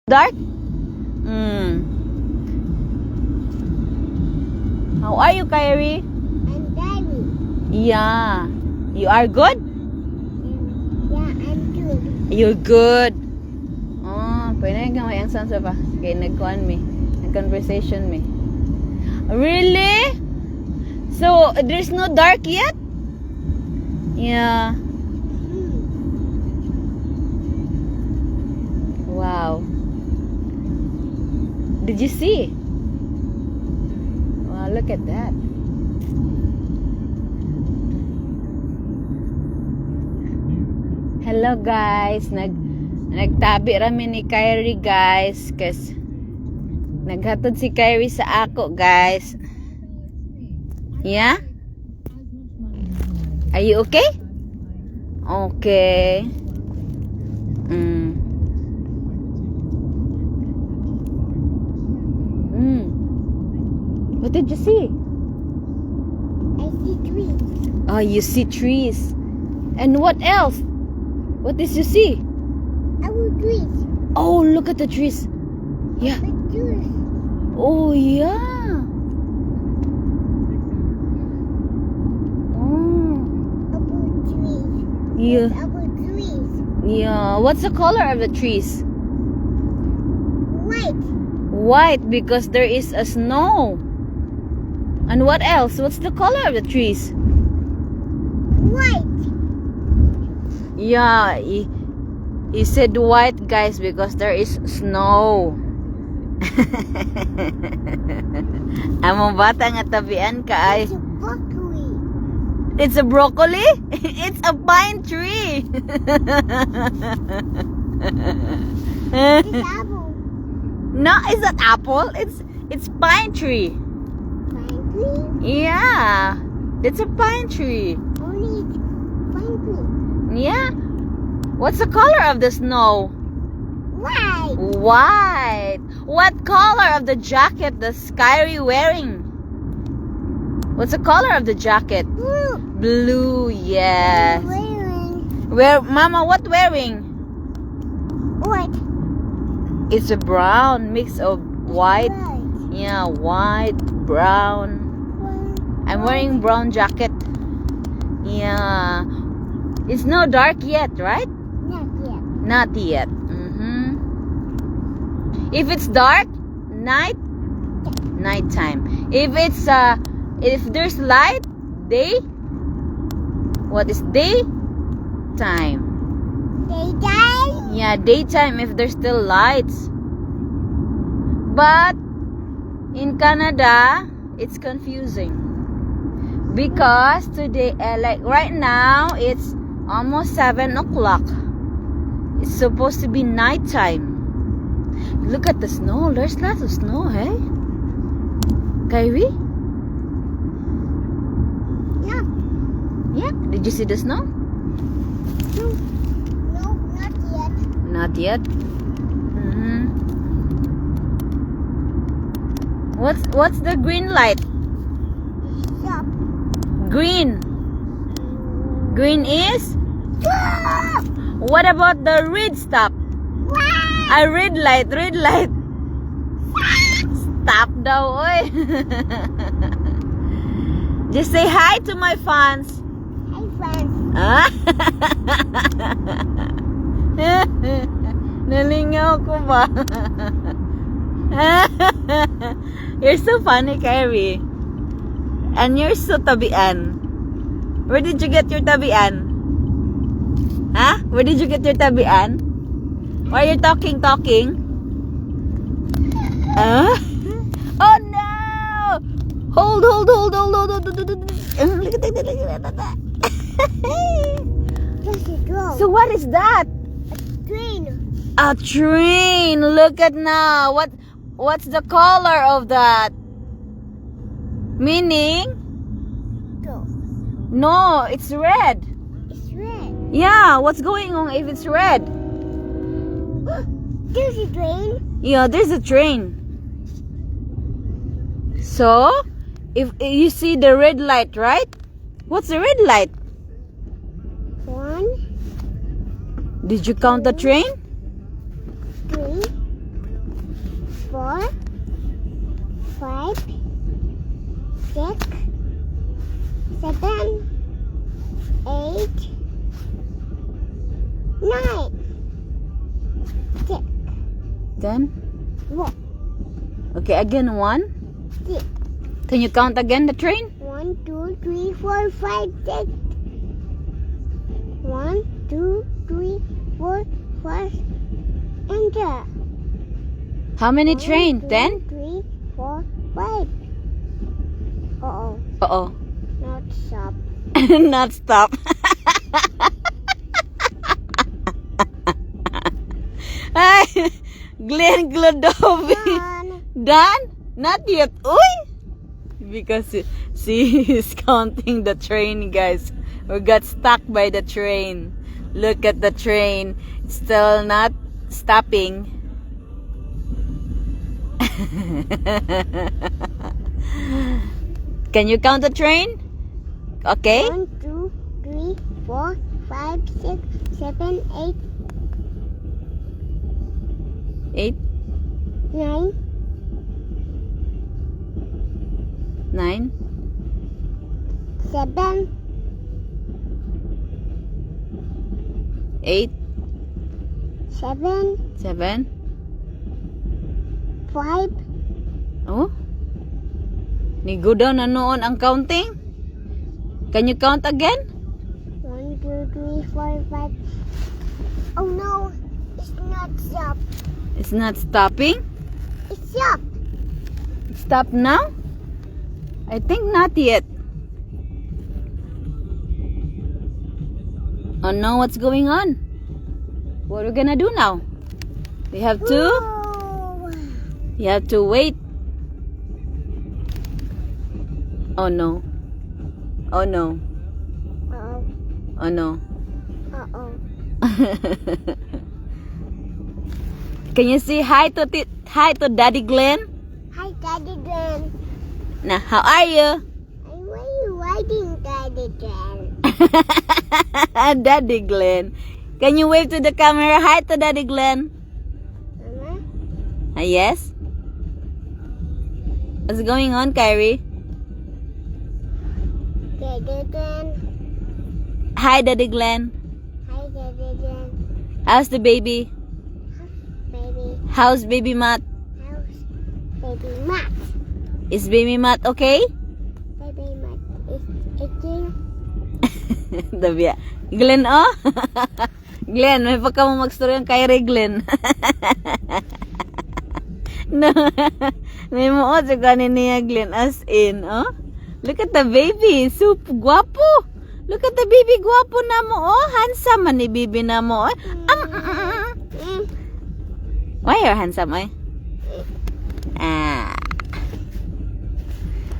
Dark? How are you, Kyrie? I'm Daddy. Yeah. You are good? Yeah, I'm good. You're good. Oh, pwede nga may answer pa. Kaya nagkuhan me. Nag-conversation me. Really? So, there's no dark yet? Yeah. Wow. Did you see? Wow, look at that. Hello guys. Nagtabi rami ni Kyrie guys. Kasi naghatod si Kyrie sa ako guys. Yeah? Are you okay? Okay. What did you see? I see trees. Oh, you see trees. And what else? What did you see? Our trees. Oh, look at the trees. Yeah. The trees. Oh, yeah. Oh. Our trees. Yeah. Our trees. Yeah. What's the color of the trees? White. White, because there is a snow. And what else? What's the color of the trees? White. Yeah, he said white, guys, because there is snow. Among bata nga tabian ka ay. It's a broccoli. It's a broccoli? It's a pine tree. It's apple. No, it's not apple. It's pine tree. Pine tree. Yeah, it's a pine tree. Only it's pine tree. Yeah. What's the color of the snow? White. White. What color of the jacket does Kyrie wearing? What's the color of the jacket? Blue. Blue, yes. Wearing Where, Mama, what wearing? white. It's a brown mix of white. White. Yeah, white, brown. I'm wearing brown jacket. Yeah. It's no dark yet, right? Not yet. Not yet. If it's dark, nighttime. If there's light, day. What is daytime? Daytime. Yeah, daytime if there's still lights. But in Canada, it's confusing because today, like right now, it's almost 7 o'clock. It's supposed to be nighttime. Look at the snow. There's lots of snow, hey? Kyrie? Yeah. Yeah? Did you see the snow? No. No, not yet. Not yet. What's the green light? Stop. Green. Green is? What about the red stop? A red light, red light. Stop daw, oy. Just say hi to my fans. Hi, friends. Ah? Nalingaw ko ba? You're so funny, Kyrie. And you're so tabian. Where did you get your tabian? Huh? Where did you get your tabian? Why are you talking? Huh? Oh no! Hold. Just a drone. So what is that? Train. A train. Look at now. What's the color of that? Meaning? Go. No, it's red. It's red. Yeah, what's going on if it's red? There's a train. Yeah, there's a train. So, if you see the red light, right? What's the red light? 1, Did you count the train? 3, 4, 5, 6, 7, 8, 9. Six. Then? What? Okay, again 1. Six. Can you count again the train? 1, 2, 3, 4, 5, 6. 1, 2, 3, 4, 5. Enter. How many trains? 10? 3, 4, 5. Uh-oh. Uh-oh. Not stop. Not stop. Ay, Glenn Glodovi. Done. Done? Not yet. Uy! Because she is counting the train, guys. We got stuck by the train. Look at the train. It's still not stopping. Can you count the train? Okay. 1, 2, 3, 4, 5, 6, 7, 8, 8, 9, 9, 7, 8, 7, 7. 5, Oh? Nigo daw na noon ang counting? Can you count again? 1, 2, 3, 4, 5. Oh no, it's not stop. It's not stopping? It's stop. Stop now? I think not yet. Oh no, what's going on? What are we gonna do now? We have to? Oh. You have to wait. Oh no. Oh no. Uh-oh. Oh no. Uh-oh. Can you say hi to Daddy Glenn? Hi, Daddy Glenn. Now, how are you? Why are you riding, Daddy Glenn? Daddy Glenn. Can you wave to the camera? Hi to Daddy Glenn. Mama? Yes? What's going on, Kyrie? Daddy Glenn. Hi, Daddy Glenn. Hi, Daddy Glenn. How's the baby? Baby. How's baby Matt? House. Baby Matt. Is baby Matt okay? Baby Matt is eating. Dabi. Glenn, oh? Glenn, may pagka mo mag-story ang Kyrie, Glenn. No. May mo, sa kanin niya, Glenn, as in, oh? Look at the baby. Super guwapo. Look at the baby guwapo na mo, oh. Handsome man ni baby na mo, oh. Why you're handsome, eh? Ah.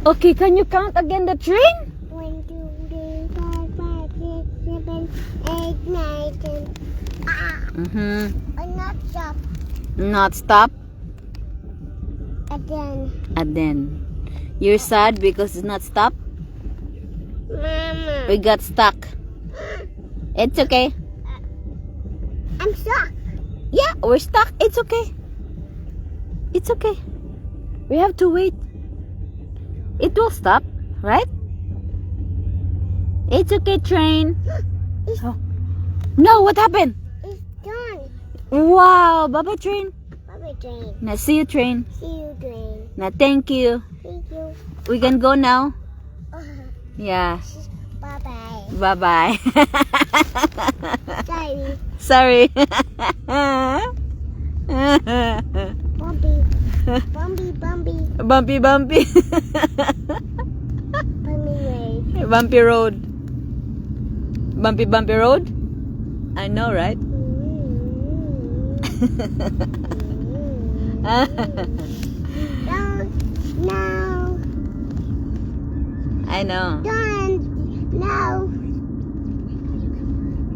Okay, can you count again the train? 1, 2, 3, 4, 5, 6, 7, 8, 9, 10. Mm-hmm. Not stop. Not stop. Again. And then, you're sad because it's not stop? Mama. We got stuck. It's okay. I'm stuck. Yeah, we're stuck. It's okay. It's okay. We have to wait. It will stop, right? It's okay, train. It's, Oh. No, what happened? it's done. Wow, bye-bye, train. Bye-bye, train. Now, see you, train. See you, train. Now, thank you. Thank you. We can go now. Yeah. Bye-bye. Bye-bye. Sorry. Sorry. Bumpy. Bumpy, bumpy. Bumpy, bumpy. Bumpy way. Bumpy road. Bumpy, bumpy road? I know, right? No. I know. Don't. No.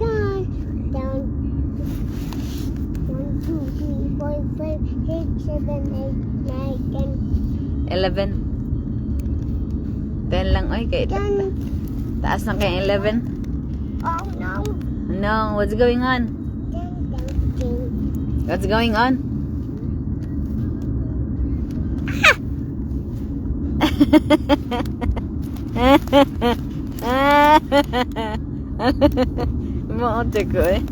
Don't. 1, 2, 3, 4, 5, 6, 7, 8, 9, 10. 11. 10 lang. Ay, kay Done. taas na kay 11. Oh no. No, what's going on? Done. What's going on? Maote ko eh.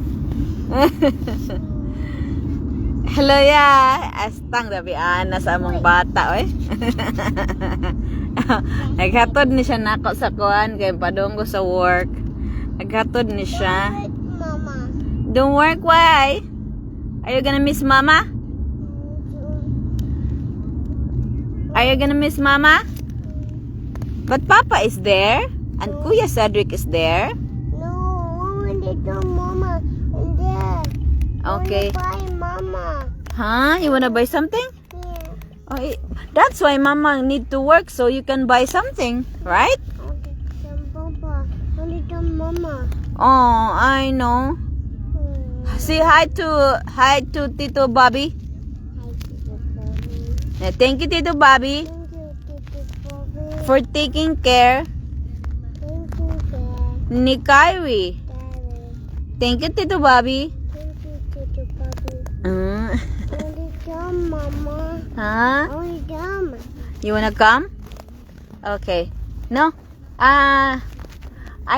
Hello ya, astang dabi ana sa among bata eh. Naghatod ni siya nako sa kuan kay padunggo sa work. Naghatod ni siya. Mama. Don't work, why? Are you gonna miss mama? Are you gonna miss mama? But papa is there and Kuya Cedric is there. No, I want to go mama and dad. Okay. I want to buy mama. Huh? You wanna buy something? Yeah. Oh, that's why mama need to work so you can buy something, right? I want to tell papa. I want to tell mama. Oh, I know. Say hi to Tito Bobby. Hi, Tito Bobby. Thank you, Tito Bobby, Thank you, Tito Bobby. for taking care Thank you, Dad. ni Kyrie. Daddy. Thank you, Tito Bobby. Thank you, Tito Bobby. Mm. I want to tell mama. Huh? I want to tell mama. You wanna come? Okay. No. I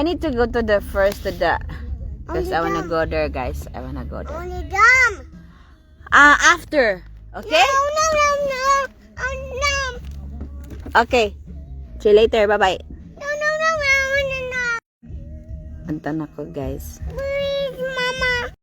need to go to the first to the because I wanna go there, guys. I wanna go I there. want to dumb. After. Okay? No, no, no, no. Oh, no. Okay. See you later. Bye bye. No, no, no, no, no, no. Antan ako, guys. No,